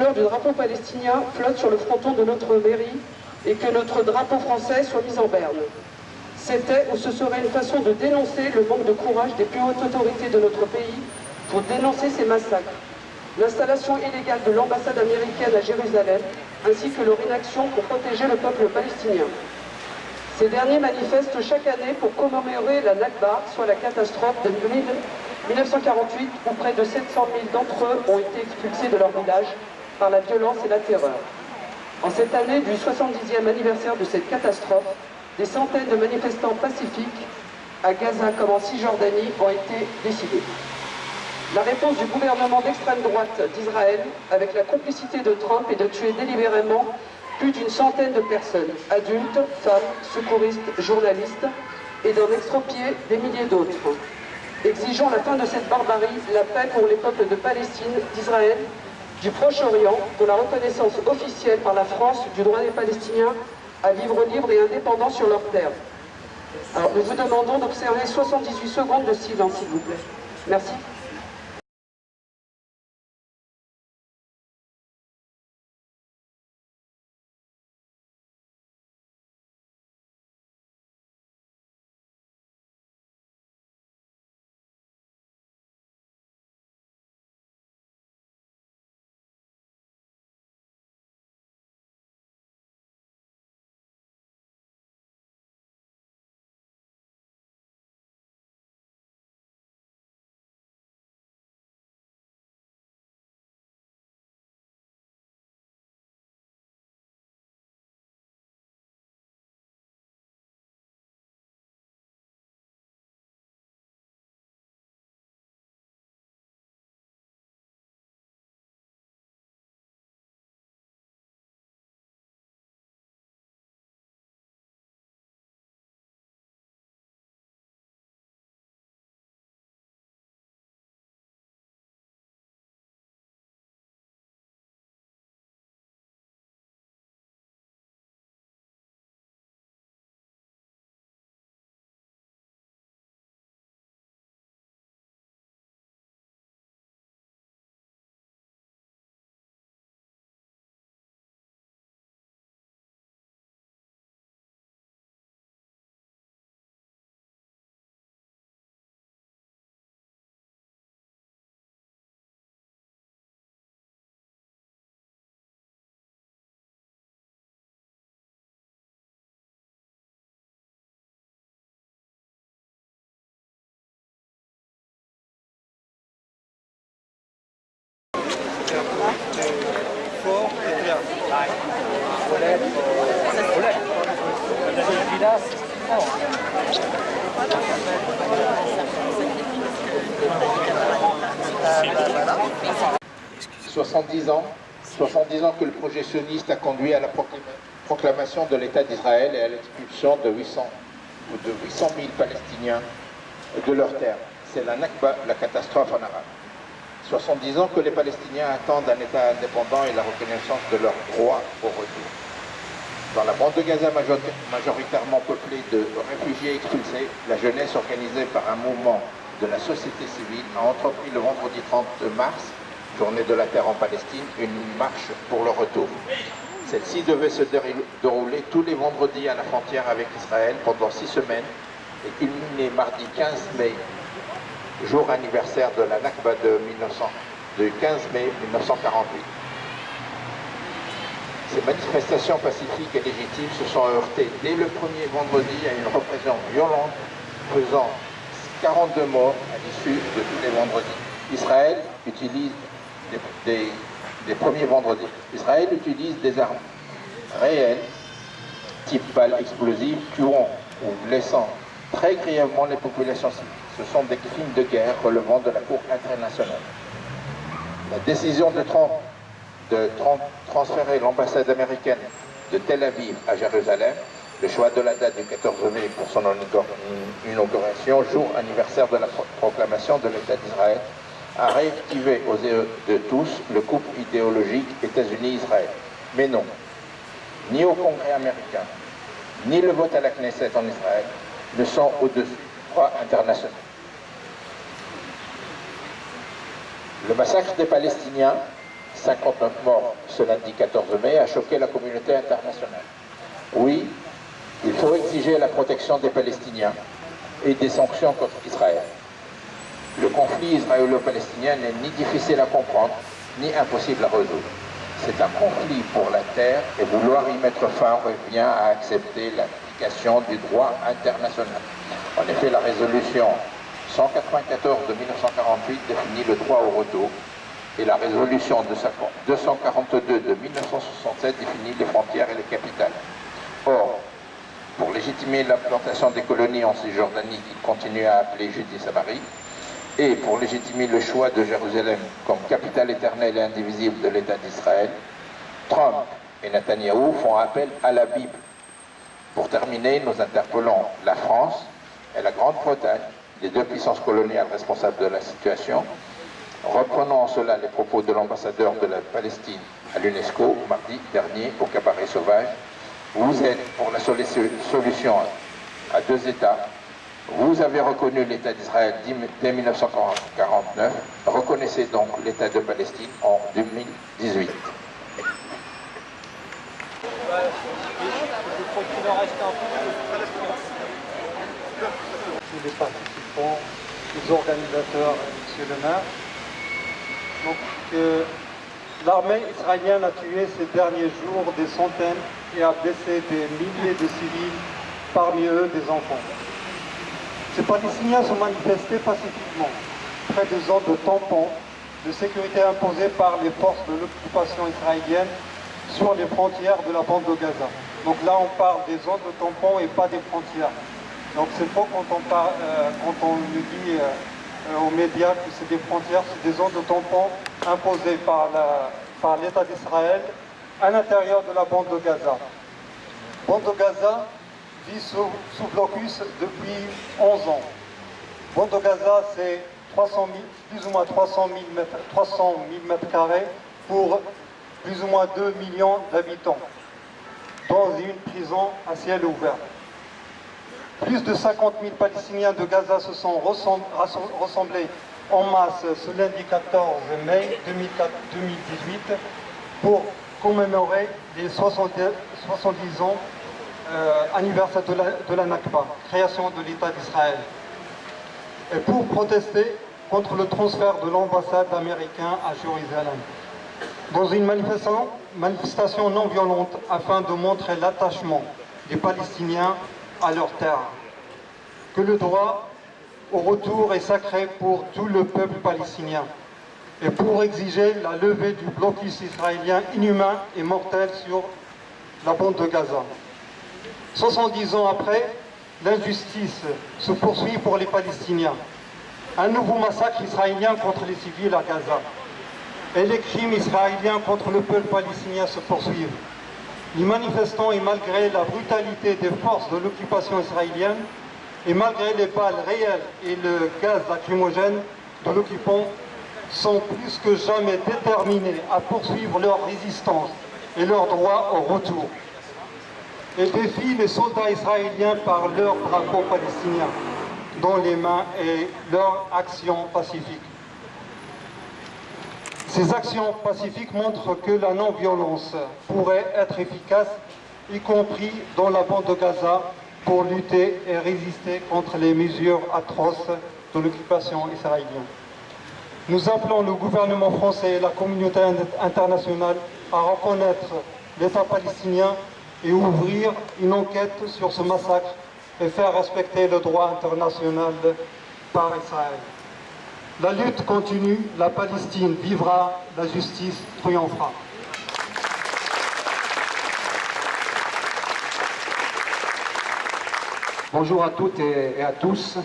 couleurs du drapeau palestinien flottent sur le fronton de notre mairie et que notre drapeau français soit mis en berne. C'était ou ce serait une façon de dénoncer le manque de courage des plus hautes autorités de notre pays pour dénoncer ces massacres, l'installation illégale de l'ambassade américaine à Jérusalem, ainsi que leur inaction pour protéger le peuple palestinien. Ces derniers manifestent chaque année pour commémorer la Nakba, soit la catastrophe de 1948, où près de 700 000 d'entre eux ont été expulsés de leur village par la violence et la terreur. En cette année du 70e anniversaire de cette catastrophe, des centaines de manifestants pacifiques, à Gaza comme en Cisjordanie, ont été décidés. La réponse du gouvernement d'extrême droite d'Israël, avec la complicité de Trump, est de tuer délibérément plus d'une centaine de personnes, adultes, femmes, secouristes, journalistes, et d'en extropier des milliers d'autres. Exigeons la fin de cette barbarie, la paix pour les peuples de Palestine, d'Israël, du Proche-Orient, pour la reconnaissance officielle par la France du droit des Palestiniens à vivre libre et indépendant sur leur terre. Alors nous vous demandons d'observer 78 secondes de silence, s'il vous plaît. Merci. Fort et bien. « 70 ans que le projet sioniste a conduit à la proclamation de l'État d'Israël et à l'expulsion de 800 000 Palestiniens de leurs terres. C'est la Nakba, la catastrophe en arabe. 70 ans que les Palestiniens attendent un État indépendant et la reconnaissance de leurs droits au retour. Dans la bande de Gaza majoritairement peuplée de réfugiés expulsés, la jeunesse organisée par un mouvement de la société civile a entrepris le vendredi 30 mars, journée de la terre en Palestine, une marche pour le retour. Celle-ci devait se dérouler tous les vendredis à la frontière avec Israël pendant 6 semaines et culminer mardi 15 mai, jour anniversaire de la Nakba de 15 mai 1948. Ces manifestations pacifiques et légitimes se sont heurtées dès le premier vendredi à une répression violente faisant 42 morts à l'issue de tous les vendredis. Israël utilise des premiers vendredis. Israël utilise des armes réelles, type balles explosives, tuant ou blessant très grièvement les populations civiles. Ce sont des crimes de guerre relevant de la Cour internationale. La décision de transférer l'ambassade américaine de Tel Aviv à Jérusalem, le choix de la date du 14 mai pour son inauguration, jour anniversaire de la proclamation de l'État d'Israël, a réactivé aux yeux de tous le couple idéologique États-Unis-Israël. Mais non, ni au Congrès américain, ni le vote à la Knesset en Israël ne sont au-dessus du droit international. Le massacre des Palestiniens, 59 morts ce lundi 14 mai, a choqué la communauté internationale. Oui, il faut exiger la protection des Palestiniens et des sanctions contre Israël. Le conflit israélo-palestinien n'est ni difficile à comprendre, ni impossible à résoudre. C'est un conflit pour la terre et vouloir y mettre fin revient à accepter l'application du droit international. En effet, la résolution 194 de 1948 définit le droit au retour et la résolution 242 de 1967 définit les frontières et les capitales. Or, pour légitimer l'implantation des colonies en Cisjordanie qu'il continue à appeler Judée-Samarie, et pour légitimer le choix de Jérusalem comme capitale éternelle et indivisible de l'État d'Israël, Trump et Netanyahou font appel à la Bible. Pour terminer, nous interpellons la France et la Grande-Bretagne, les deux puissances coloniales responsables de la situation. Reprenons en cela les propos de l'ambassadeur de la Palestine à l'UNESCO mardi dernier au Cabaret Sauvage. Vous êtes pour la solution à deux États. Vous avez reconnu l'État d'Israël dès 1949. Reconnaissez donc l'État de Palestine en 2018. Tous les participants, les organisateurs, monsieur le maire. Donc, l'armée israélienne a tué ces derniers jours des centaines et a blessé des milliers de civils, parmi eux des enfants. Ces Palestiniens sont manifestés pacifiquement, près des zones de tampons de sécurité imposées par les forces de l'occupation israélienne sur les frontières de la bande de Gaza. Donc là, on parle des zones de tampons et pas des frontières. Donc c'est faux quand on nous dit aux médias que c'est des frontières, c'est des zones de tampons imposées par l'État d'Israël à l'intérieur de la bande de Gaza. Bande de Gaza vit sous blocus depuis 11 ans. Bande de Gaza, c'est plus ou moins 300 000 mètres carrés pour plus ou moins 2 millions d'habitants, dans une prison à ciel ouvert. Plus de 50 000 Palestiniens de Gaza se sont rassemblés en masse ce lundi 14 mai 2018 pour commémorer les 70 ans anniversaire de la Nakba, création de l'État d'Israël, et pour protester contre le transfert de l'ambassade américaine à Jérusalem, dans une manifestation non violente afin de montrer l'attachement des Palestiniens à leur terre, que le droit au retour est sacré pour tout le peuple palestinien, et pour exiger la levée du blocus israélien inhumain et mortel sur la bande de Gaza. 70 ans après, l'injustice se poursuit pour les Palestiniens. Un nouveau massacre israélien contre les civils à Gaza. Et les crimes israéliens contre le peuple palestinien se poursuivent. Les manifestants, et malgré la brutalité des forces de l'occupation israélienne, et malgré les balles réelles et le gaz lacrymogène de l'occupant, sont plus que jamais déterminés à poursuivre leur résistance et leur droit au retour. Et défient les soldats israéliens par leur drapeau palestinien dans les mains et leur action pacifique. Ces actions pacifiques montrent que la non-violence pourrait être efficace, y compris dans la bande de Gaza, pour lutter et résister contre les mesures atroces de l'occupation israélienne. Nous appelons le gouvernement français et la communauté internationale à reconnaître l'État palestinien et ouvrir une enquête sur ce massacre et faire respecter le droit international par Israël. La lutte continue, la Palestine vivra, la justice triomphera. Bonjour à toutes et à tous.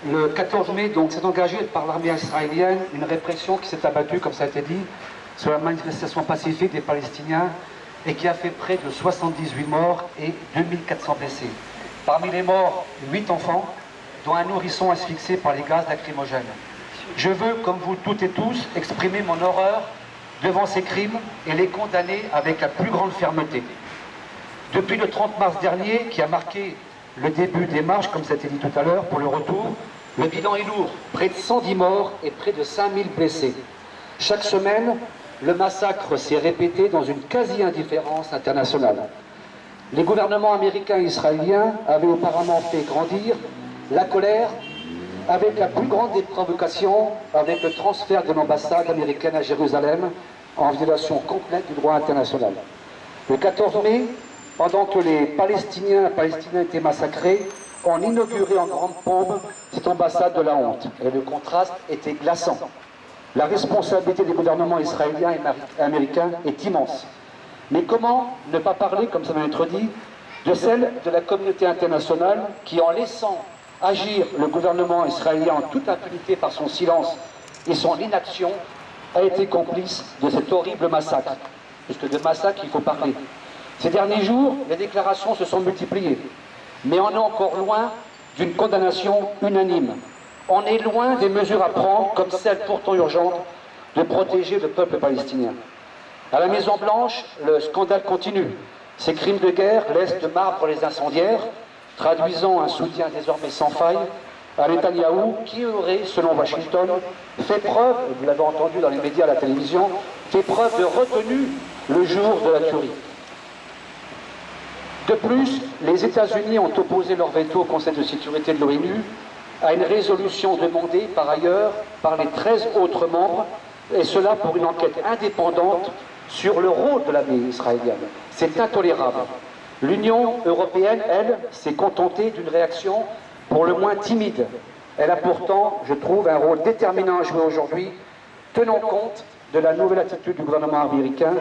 Le 14 mai, donc, s'est engagé par l'armée israélienne une répression qui s'est abattue, comme ça a été dit, sur la manifestation pacifique des Palestiniens et qui a fait près de 78 morts et 2400 blessés. Parmi les morts, 8 enfants, dont un nourrisson asphyxié par les gaz lacrymogènes. Je veux, comme vous toutes et tous, exprimer mon horreur devant ces crimes et les condamner avec la plus grande fermeté. Depuis le 30 mars dernier, qui a marqué le début des marches, comme ça a été dit tout à l'heure, pour le retour, le bilan est lourd, près de 110 morts et près de 5000 blessés. Chaque semaine, le massacre s'est répété dans une quasi-indifférence internationale. Les gouvernements américains et israéliens avaient auparavant fait grandir la colère avec la plus grande des provocations, avec le transfert de l'ambassade américaine à Jérusalem en violation complète du droit international. Le 14 mai, pendant que les Palestiniens étaient massacrés, on inaugurait en grande pompe cette ambassade de la honte. Et le contraste était glaçant. La responsabilité des gouvernements israéliens et américains est immense. Mais comment ne pas parler, comme ça vient d'être dit, de celle de la communauté internationale qui, en laissant agir le gouvernement israélien en toute impunité par son silence et son inaction, a été complice de cet horrible massacre. Parce que de massacre, il faut parler. Ces derniers jours, les déclarations se sont multipliées. Mais on est encore loin d'une condamnation unanime. On est loin des mesures à prendre, comme celle pourtant urgente, de protéger le peuple palestinien. À la Maison-Blanche, le scandale continue. Ces crimes de guerre laissent de marbre les incendiaires, traduisant un soutien désormais sans faille à Netanyahou, qui aurait, selon Washington, fait preuve, vous l'avez entendu dans les médias, à la télévision, fait preuve de retenue le jour de la tuerie. De plus, les États-Unis ont opposé leur veto au Conseil de sécurité de l'ONU à une résolution demandée par ailleurs par les 13 autres membres, et cela pour une enquête indépendante sur le rôle de l'armée israélienne. C'est intolérable. L'Union européenne, elle, s'est contentée d'une réaction pour le moins timide. Elle a pourtant, je trouve, un rôle déterminant à jouer aujourd'hui, tenant compte de la nouvelle attitude du gouvernement américain,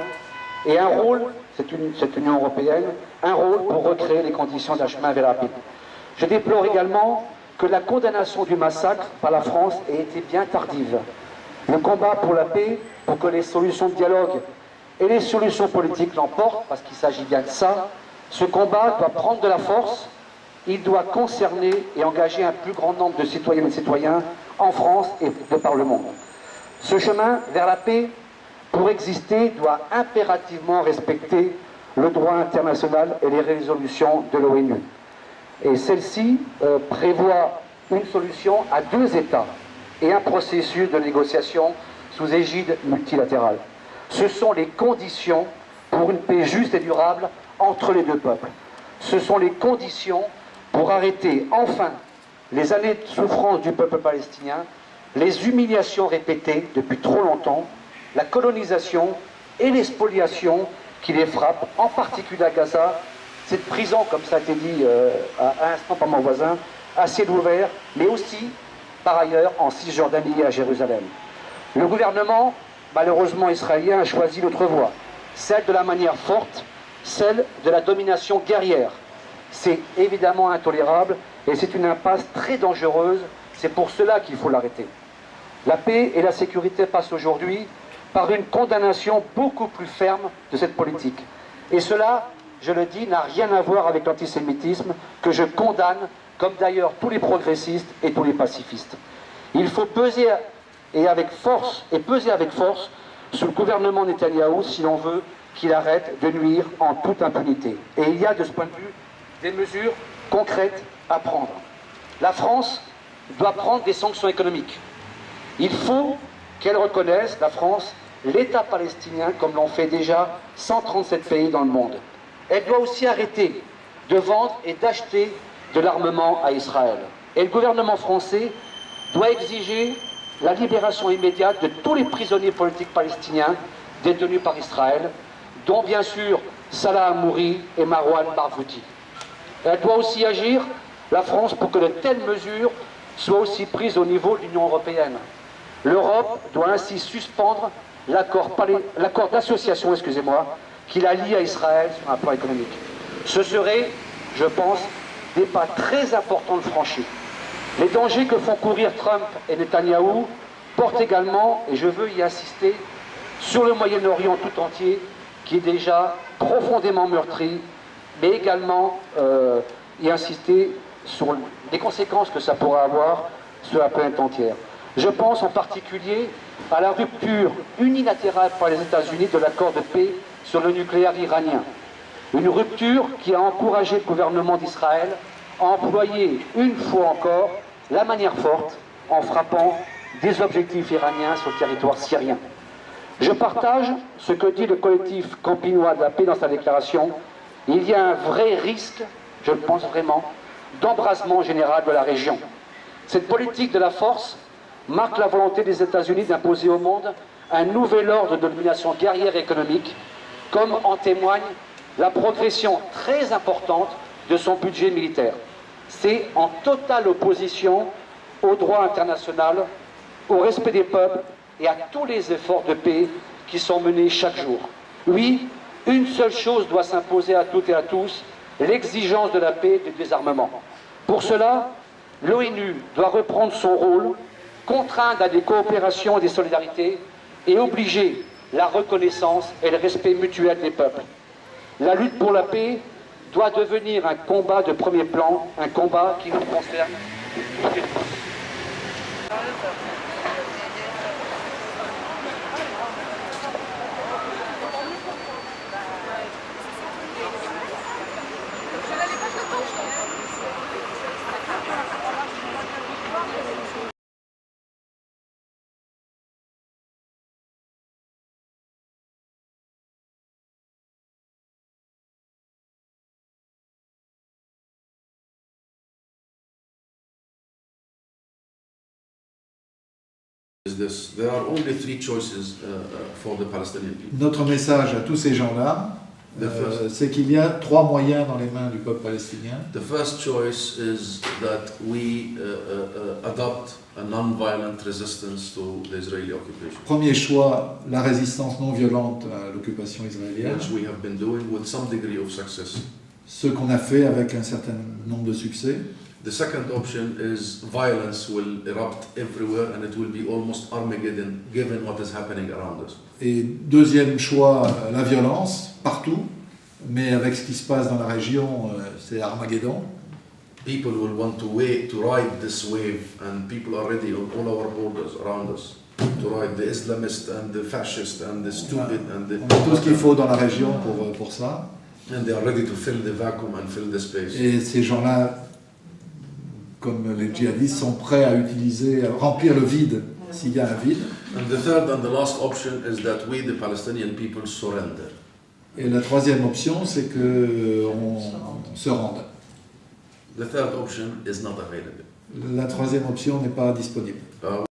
et un rôle, cette Union européenne, un rôle pour recréer les conditions d'un chemin vers la paix. Je déplore également que la condamnation du massacre par la France ait été bien tardive. Le combat pour la paix, pour que les solutions de dialogue et les solutions politiques l'emportent, parce qu'il s'agit bien de ça, ce combat doit prendre de la force, il doit concerner et engager un plus grand nombre de citoyennes et de citoyens en France et de par le monde. Ce chemin vers la paix, pour exister, doit impérativement respecter le droit international et les résolutions de l'ONU. Et celle-ci prévoit une solution à 2 États et un processus de négociation sous égide multilatérale. Ce sont les conditions pour une paix juste et durable entre les 2 peuples. Ce sont les conditions pour arrêter enfin les années de souffrance du peuple palestinien, les humiliations répétées depuis trop longtemps, la colonisation et les spoliations qui les frappent, en particulier à Gaza, cette prison, comme ça a été dit à l'instant par mon voisin, à ciel ouvert, mais aussi, par ailleurs, en Cisjordanie et à Jérusalem. Le gouvernement, malheureusement israélien, a choisi l'autre voie, celle de la manière forte, celle de la domination guerrière. C'est évidemment intolérable et c'est une impasse très dangereuse, c'est pour cela qu'il faut l'arrêter. La paix et la sécurité passent aujourd'hui par une condamnation beaucoup plus ferme de cette politique. Et cela, je le dis, n'a rien à voir avec l'antisémitisme que je condamne, comme d'ailleurs tous les progressistes et tous les pacifistes. Il faut peser avec force sur le gouvernement Netanyahou si l'on veut qu'il arrête de nuire en toute impunité. Et il y a de ce point de vue des mesures concrètes à prendre. La France doit prendre des sanctions économiques. Il faut qu'elle reconnaisse, la France, l'État palestinien comme l'ont fait déjà 137 pays dans le monde. Elle doit aussi arrêter de vendre et d'acheter de l'armement à Israël. Et le gouvernement français doit exiger la libération immédiate de tous les prisonniers politiques palestiniens détenus par Israël, dont bien sûr Salah Hamouri et Marwan Barghouti. Elle doit aussi agir, la France, pour que de telles mesures soient aussi prises au niveau de l'Union européenne. L'Europe doit ainsi suspendre l'accord d'association, qui la lie à Israël sur un plan économique. Ce serait, je pense, des pas très importants de franchis. Les dangers que font courir Trump et Netanyahou portent également, et je veux y insister, sur le Moyen-Orient tout entier, qui est déjà profondément meurtri, mais également y insister sur les conséquences que ça pourra avoir sur la planète entière. Je pense en particulier à la rupture unilatérale par les États-Unis de l'accord de paix sur le nucléaire iranien. Une rupture qui a encouragé le gouvernement d'Israël à employer une fois encore la manière forte en frappant des objectifs iraniens sur le territoire syrien. Je partage ce que dit le collectif campinois de la paix dans sa déclaration. Il y a un vrai risque, je le pense vraiment, d'embrasement général de la région. Cette politique de la force marque la volonté des États-Unis d'imposer au monde un nouvel ordre de domination guerrière et économique, comme en témoigne la progression très importante de son budget militaire. C'est en totale opposition au droit international, au respect des peuples et à tous les efforts de paix qui sont menés chaque jour. Oui, une seule chose doit s'imposer à toutes et à tous, l'exigence de la paix et du désarmement. Pour cela, l'ONU doit reprendre son rôle, contraindre à des coopérations et des solidarités et obliger la reconnaissance et le respect mutuel des peuples. La lutte pour la paix doit devenir un combat de premier plan, un combat qui nous concerne toutes et tous. There are only three choices for the Palestinian people. Notre message à tous ces gens-là, c'est qu'il y a trois moyens dans les mains du peuple palestinien. The first choice is that we adopt a non-violent resistance to the Israeli occupation. Premier choix, la résistance non violente à l'occupation israélienne. Which we have been doing with some degree of success. Ce qu'on a fait avec un certain nombre de succès. The second option is violence will erupt everywhere and it will be almost Armageddon given what is happening around us. Et deuxième choix, la violence, partout, mais avec ce qui se passe dans la région, c'est Armageddon. People will want to ride this wave and people are ready on all our borders around us to ride the Islamist and the fascist and the stupid and the... On a tout ce qu'il faut dans la région pour ça. And they are ready to fill the vacuum and fill the space. Et ces gens-là, comme les djihadistes, sont prêts à remplir le vide, s'il y a un vide. And the third and the last option is that we, the Palestinian people, surrender. Et la troisième option, c'est qu'on se rende. The third option is not available. La troisième option n'est pas disponible.